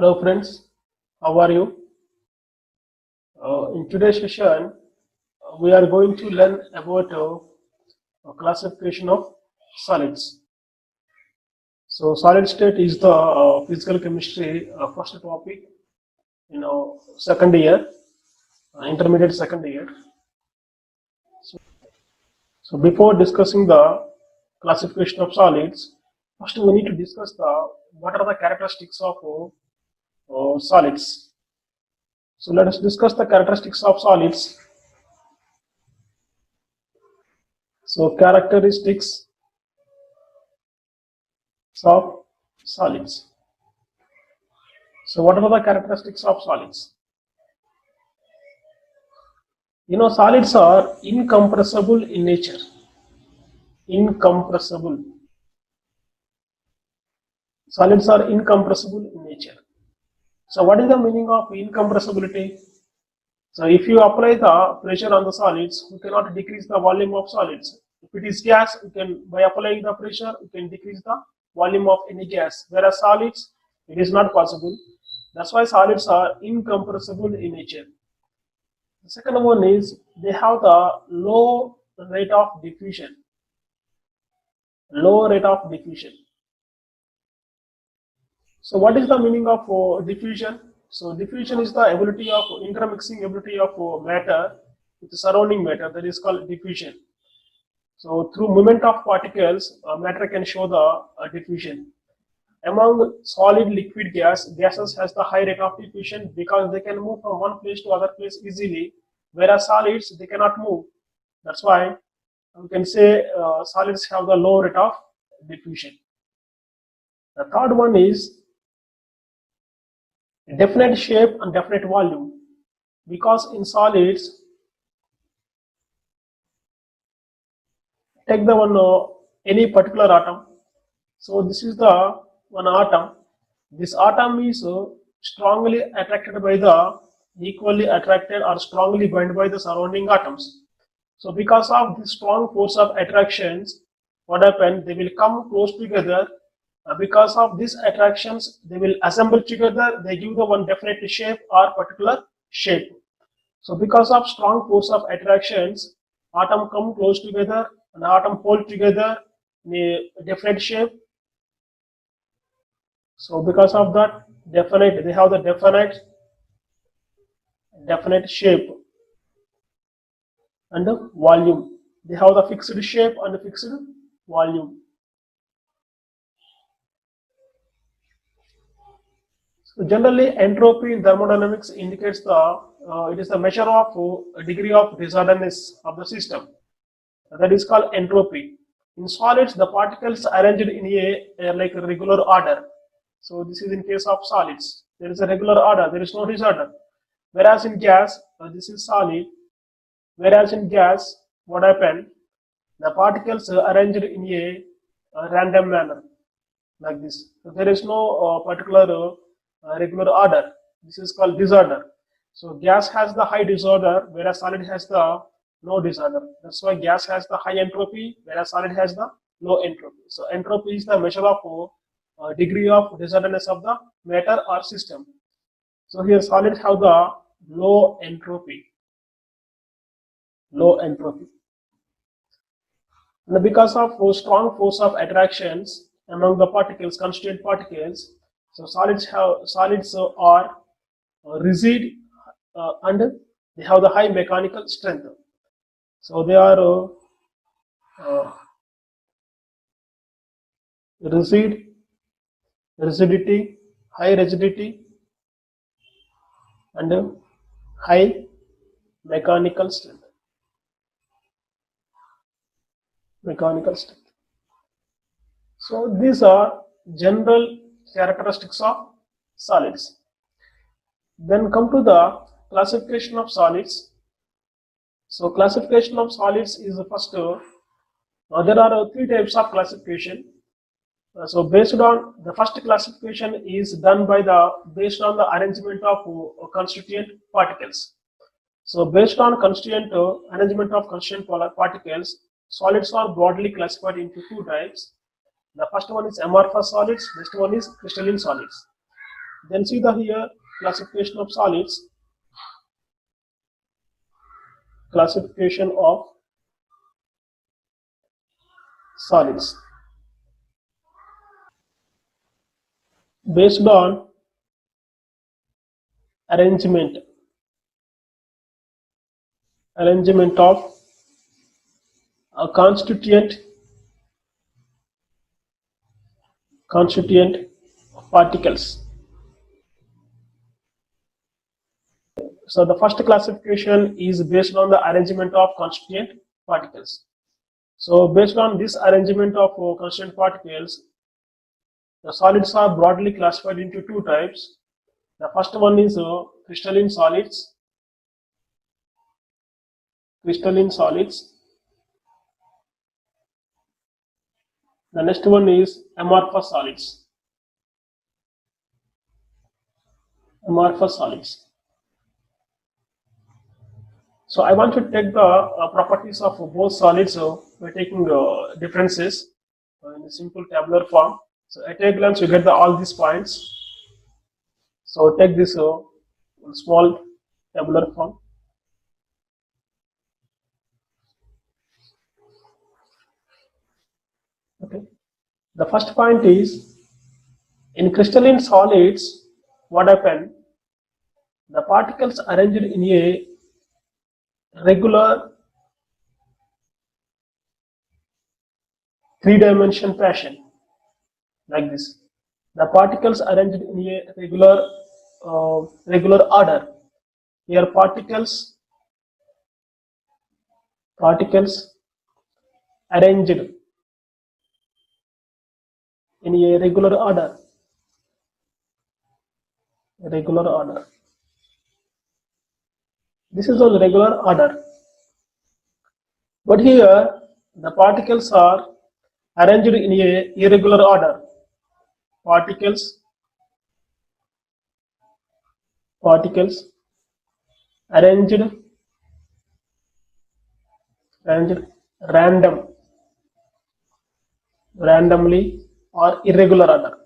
Hello friends, how are you? In today's session, we are going to learn about classification of solids. So solid state is the physical chemistry first topic, second year, intermediate second year. So before discussing the classification of solids, first we need to discuss the what are the characteristics of solids. So let us discuss the characteristics of solids. So characteristics of solids. So what are the characteristics of solids? Solids are incompressible in nature. Incompressible. Solids are incompressible in nature. So what is the meaning of incompressibility? So if you apply the pressure on the solids, we cannot decrease the volume of solids. If it is gas, we can, by applying the pressure, we can decrease the volume of any gas. Whereas solids, it is not possible. That's why solids are incompressible in nature. The second one is they have the low rate of diffusion. Low rate of diffusion. So what is the meaning of diffusion? So diffusion is the ability of intermixing ability of matter with the surrounding matter, that is called diffusion. So through movement of particles, matter can show the diffusion. Among solid, liquid, gases has the high rate of diffusion because they can move from one place to other place easily, whereas solids they cannot move. That's why we can say solids have the low rate of diffusion. The third one is definite shape and definite volume, because in solids, take the one any particular atom. So this is the one atom. This atom is strongly attracted by the equally attracted or strongly bound by the surrounding atoms. So because of this strong force of attractions, what happens? They will come close together. Because of these attractions, they will assemble together. They give the one definite shape or particular shape. So because of strong force of attractions, atom come close together and atom hold together in a definite shape. So because of that, definite, they have the definite shape and the volume. They have the fixed shape and the fixed volume. So generally, entropy in thermodynamics indicates it is the measure of a degree of disorderness of the system. That is called entropy. In solids, the particles are arranged in a like a regular order. So this is in case of solids. There is a regular order. There is no disorder. Whereas in gas, this is solid. Whereas in gas, what happened? The particles are arranged in a random manner, like this. So there is no particular regular order. This is called disorder. So gas has the high disorder, whereas solid has the no disorder. That's why gas has the high entropy, whereas solid has the low entropy. So entropy is the measure of degree of disorderness of the matter or system. So here solids have the low entropy. Low entropy. And because of strong force of attractions among the particles, constituent particles, so solids are rigid and they have the high mechanical strength. So they are rigidity, high rigidity, and high mechanical strength. Mechanical strength. So these are general characteristics of solids. Then come to the classification of solids. So classification of solids is the first. There are three types of classification. So based on the first classification is done by based on the arrangement of constituent particles. So based on arrangement of constituent particles, solids are broadly classified into two types. The first one is amorphous solids, next one is crystalline solids. Then see the here classification of solids. Classification of solids based on arrangement of a constituent particles. So the first classification is based on the arrangement of constituent particles. So based on this arrangement of constituent particles, the solids are broadly classified into two types. The first one is crystalline solids. The next one is amorphous solids. So I want to take the properties of both solids by taking differences in a simple tabular form. So at a glance you get all these points. So take this small tabular form. Okay. The first point is, in crystalline solids, what happened? The particles arranged in a regular three-dimensional fashion, like this. The particles arranged in a regular order. Here particles arranged in a regular order. This is a regular order. But here the particles are arranged in a irregular order. Particles arranged randomly or irregular order.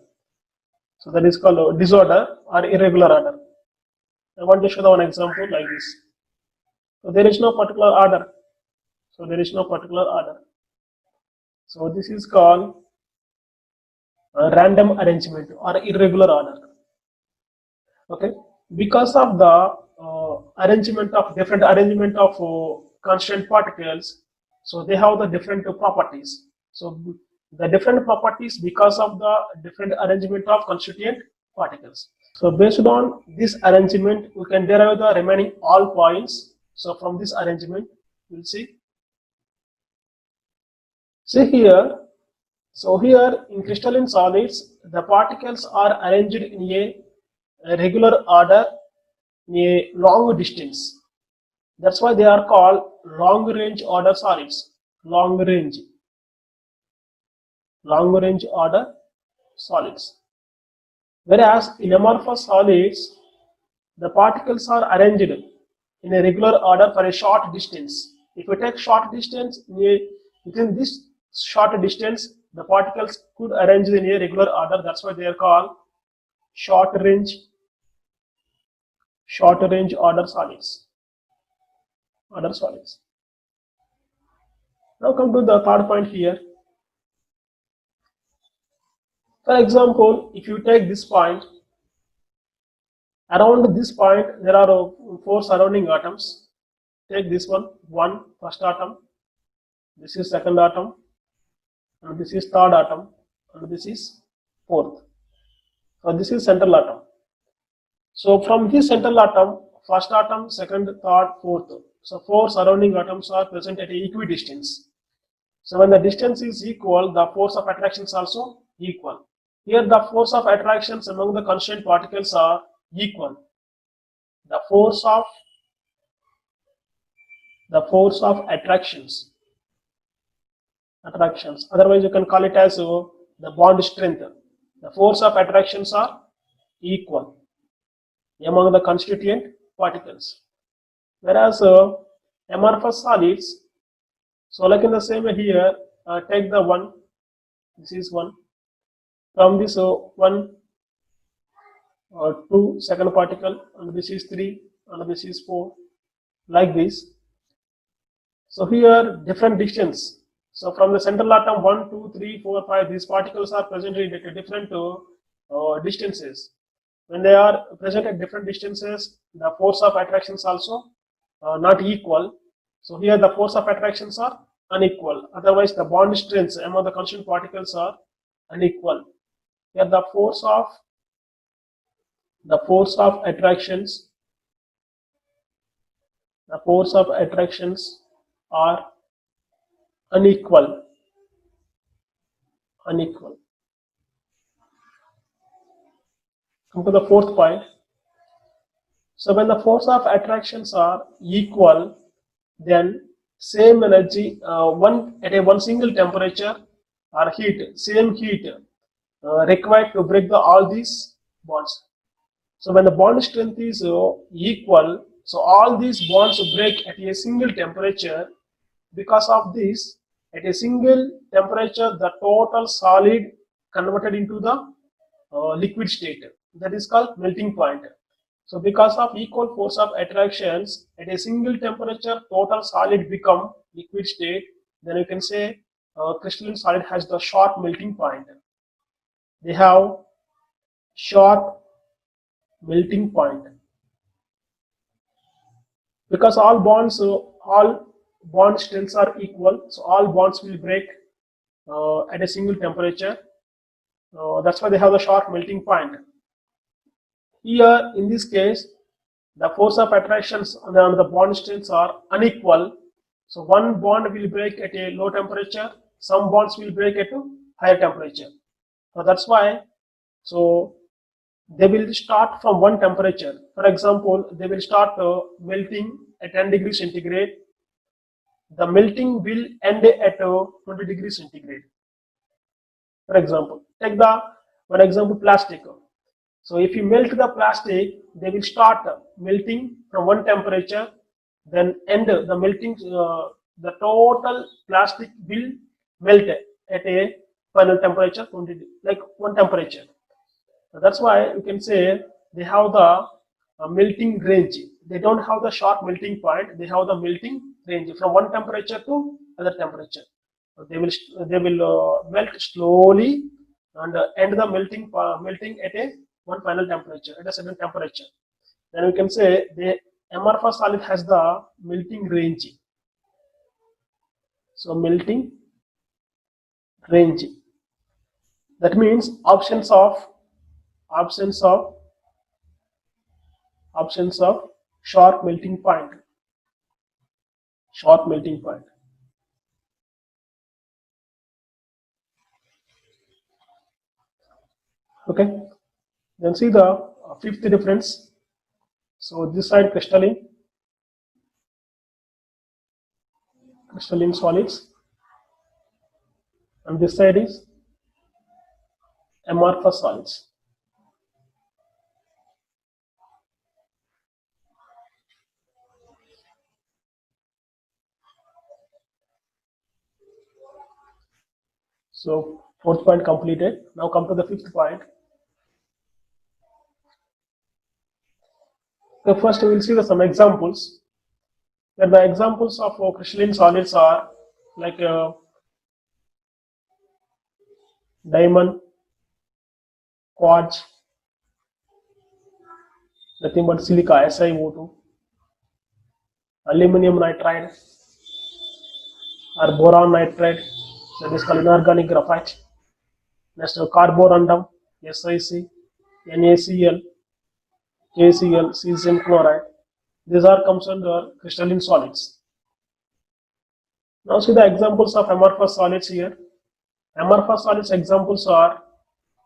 So that is called disorder or irregular order. I want to show the one example like this. So there is no particular order. So this is called random arrangement or irregular order. Okay, because of the different arrangement of constant particles, so they have the different properties. So the different properties because of the different arrangement of constituent particles. So based on this arrangement, we can derive the remaining all points. So from this arrangement, we'll see. See here. So here in crystalline solids, the particles are arranged in a regular order in a long distance. That's why they are called long range order solids. Long range order solids. Whereas in amorphous solids, the particles are arranged in a regular order for a short distance. If we take short distance, within this short distance, the particles could arrange in a regular order. That's why they are called short range order solids. Now come to the third point here. For example, if you take this point, around this point there are 4 surrounding atoms. Take this one, first atom, this is second atom, and this is third atom, and this is fourth. So this is central atom. So from this central atom, first atom, second, third, fourth. So 4 surrounding atoms are present at equidistance. So when the distance is equal, the force of attraction is also equal. Here the force of attractions among the constant particles are equal. The force of attractions. Otherwise you can call it as the bond strength. The force of attractions are equal among the constituent particles. Whereas amorphous solids, so like in the same way here, take the one, this is one. From this one, 2 second particle, and this is 3, and this is 4, like this. So here different distance. So from the central atom 1, 2, 3, 4, 5, these particles are present at different distances. When they are present at different distances, the force of attractions also not equal. So here the force of attractions are unequal. Otherwise, the bond strengths among the constituent particles are unequal. Here the force of attractions are unequal. Come to the fourth point. So when the force of attractions are equal, then same energy, one at a one single temperature or heat, same heat required to break all these bonds. So when the bond strength is equal, so all these bonds break at a single temperature. Because of this, at a single temperature, the total solid converted into the liquid state. That is called melting point. So because of equal force of attractions, at a single temperature, total solid become liquid state. Then you can say crystalline solid has the short melting point. They have short melting point because all bond strengths are equal, so all bonds will break at a single temperature. That's why they have the short melting point. Here in this case, the force of attractions on the bond strengths are unequal, so one bond will break at a low temperature, some bonds will break at a higher temperature. So that's why, so they will start from one temperature. For example, they will start melting at 10 degrees centigrade. The melting will end at 20 degrees centigrade. For example, take the one example, plastic. So if you melt the plastic, they will start melting from one temperature, then end the melting. The total plastic will melt at a final temperature 20, like one temperature. So that's why you can say they have the melting range. They don't have the short melting point. They have the melting range from one temperature to other temperature. So they will melt slowly and end the melting at a one final temperature, at a certain temperature. Then we can say the amorphous solid has the melting range. So melting range. That means options of short melting point. Short melting point. Okay. Then see the fifth difference. So this side crystalline solids, and this side is amorphous solids. So fourth point completed. Now come to the fifth point. So first we will see some examples. Then the examples of crystalline solids are like diamond, quartz, nothing but silica, SiO2, aluminum nitride, or boron nitride, that is called inorganic graphite. Next, carborundum, SiC, NaCl, KCl, cesium chloride. These are comes under crystalline solids. Now see the examples of amorphous solids here. Amorphous solids examples are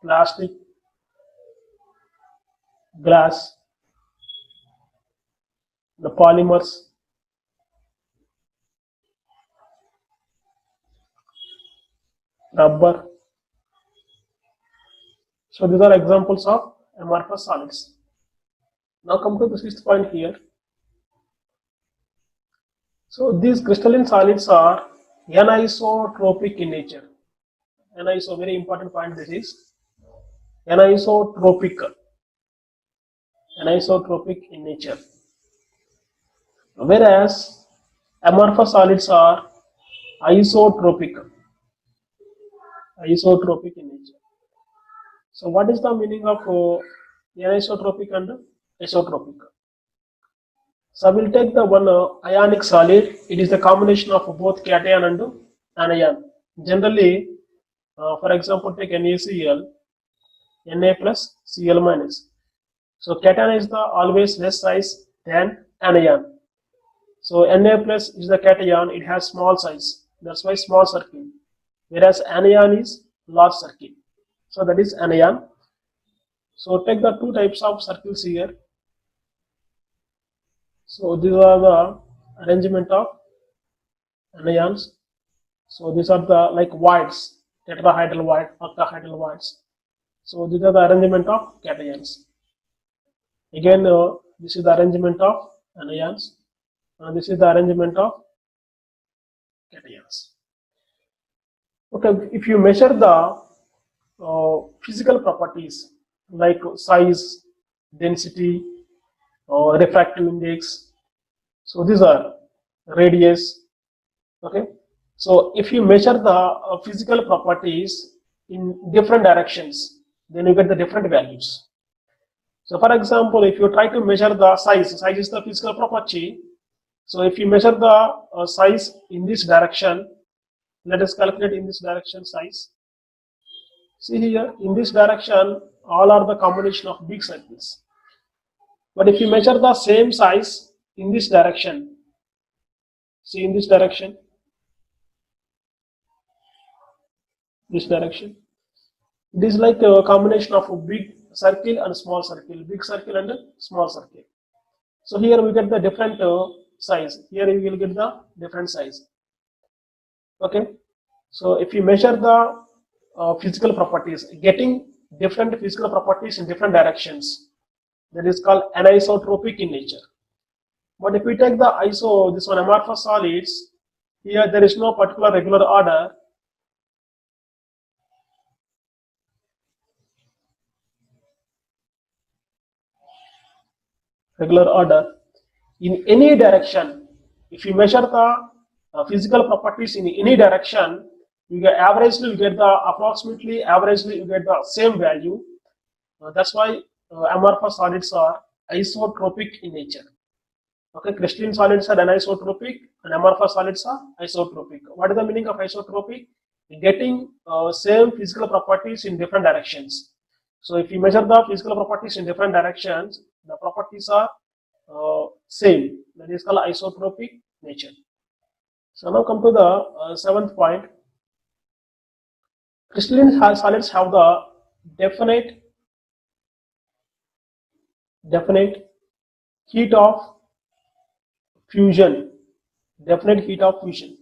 plastic, glass, the polymers, rubber. So these are examples of amorphous solids. Now come to the sixth point here. So these crystalline solids are anisotropic in nature. Aniso, very important point this is. Anisotropic. anisotropic in nature, whereas amorphous solids are isotropic, isotropic in nature. So what is the meaning of anisotropic and isotropic? So we'll take the one ionic solid. It is the combination of both cation and anion. Generally, for example, take NaCl, Na plus Cl minus. So cation is the always less size than anion. So Na plus is the cation, it has small size. That's why small circle. Whereas anion is large circle. So that is anion. So take the two types of circles here. So these are the arrangement of anions. So these are the like voids, tetrahedral void, octahedral voids. So these are the arrangement of cations. Again, this is the arrangement of anions. This is the arrangement of cations. Okay, if you measure the physical properties like size, density, refractive index, so these are radius. Okay, so if you measure the physical properties in different directions, then you get the different values. So for example, if you try to measure the size is the physical property. So if you measure the size in this direction, let us calculate in this direction size. See here, in this direction, all are the combination of big circles. But if you measure the same size in this direction, see in this direction, it is like a combination of a big circle and small circle, big circle and small circle. So here we get the different size. Here we will get the different size. Okay. So if you measure the physical properties, getting different physical properties in different directions, that is called anisotropic in nature. But if we take the this one amorphous solids, here there is no particular regular order. In any direction. If you measure the physical properties in any direction, you get averagely, you get the approximately averagely you get the same value. That's why amorphous solids are isotropic in nature. Okay, crystalline solids are anisotropic and amorphous solids are isotropic. What is the meaning of isotropic? Getting same physical properties in different directions. So if you measure the physical properties in different directions, the properties are same. That is called isotropic nature. So now come to the seventh point. Crystalline solids have the definite heat of fusion. Definite heat of fusion.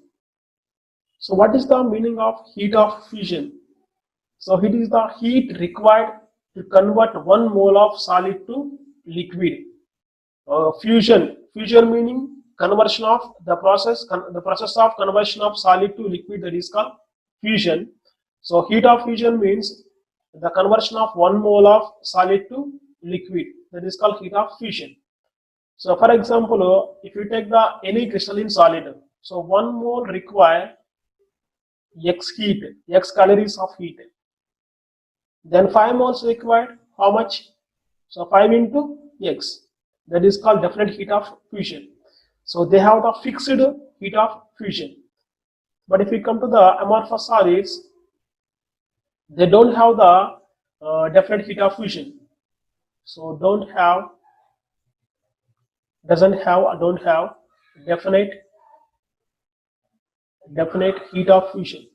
So what is the meaning of heat of fusion? So it is the heat required to convert 1 mole of solid to liquid. Fusion meaning conversion of the process of conversion of solid to liquid, that is called fusion. So heat of fusion means the conversion of 1 mole of solid to liquid, that is called heat of fusion. So for example, if you take the any crystalline solid, so 1 mole require x heat, x calories of heat. Then 5 moles required how much? So 5 into x, that is called definite heat of fusion. So they have the fixed heat of fusion. But if we come to the amorphous solids, they don't have the definite heat of fusion. So don't have definite heat of fusion.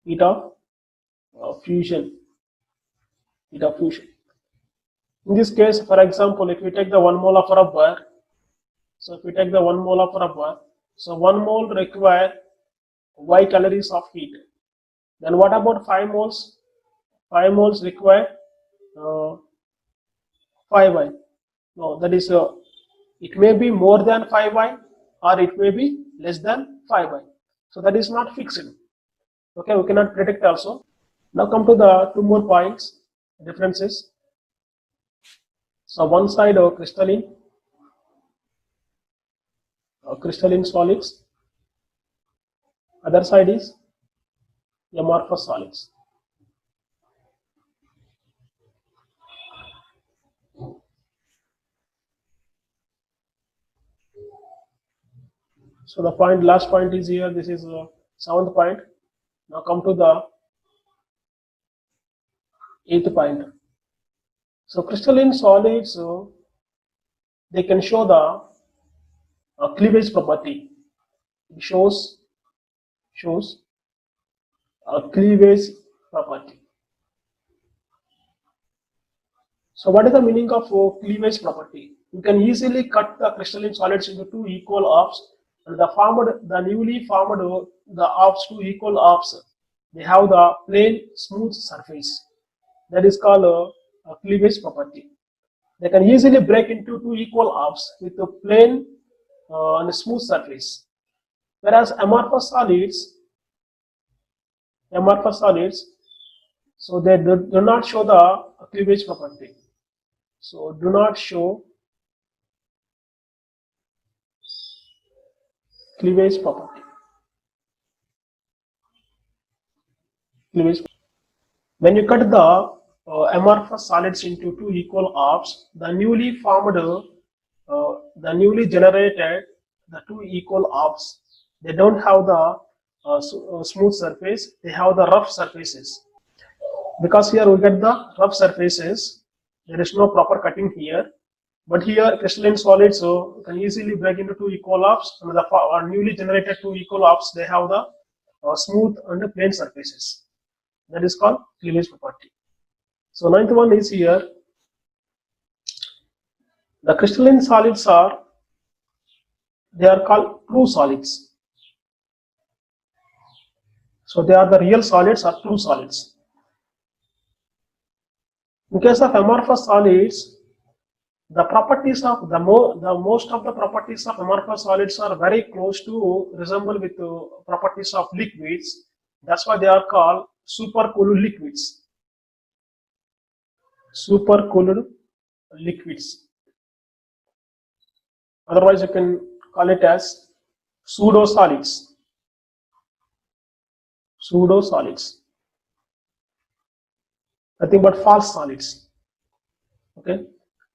Heat of fusion. In this case, for example, if we take the 1 mole of rubber, so 1 mole require y calories of heat. Then what about 5 moles? 5 moles require 5y. No, that is it may be more than 5y or it may be less than 5y. So that is not fixed. Okay, we cannot predict also. Now come to the two more points, differences. So one side crystalline solids, other side is amorphous solids. So the last point is here. This is the seventh point. Now come to the eighth point. So crystalline solids, they can show the cleavage property. It shows a cleavage property. So what is the meaning of cleavage property? You can easily cut the crystalline solids into two equal halves, and the newly formed the halves, two equal halves, they have the plain smooth surface. That is called a cleavage property. They can easily break into two equal halves with a plain and a smooth surface. Whereas amorphous solids, so they do not show the cleavage property. So do not show cleavage property. When you cut the amorphous solids into two equal halves, the newly generated, the two equal halves, they don't have the smooth surface, they have the rough surfaces. Because here we get the rough surfaces, there is no proper cutting here. But here crystalline solids can easily break into two equal halves, and the newly generated two equal halves, they have the smooth and plain surfaces. That is called cleavage property. So ninth one is here. The crystalline solids they are called true solids. So they are the real solids or true solids. In case of amorphous solids, the properties of most of the properties of amorphous solids are very close to resemble with properties of liquids. That's why they are called supercooled liquids. Supercooled liquids. Otherwise, you can call it as pseudo solids. Pseudo solids. Nothing but false solids. Okay.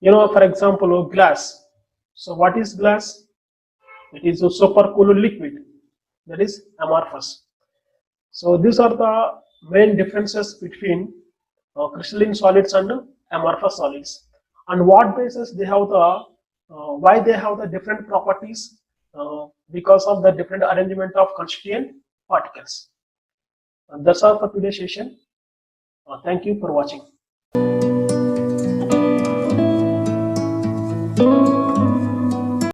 You know, for example, glass. So what is glass? It is a supercooled liquid, that is amorphous. So these are the main differences between crystalline solids and amorphous solids. On what basis they have the why they have the different properties? Because of the different arrangement of constituent particles. And that's all for today's session. Thank you for watching.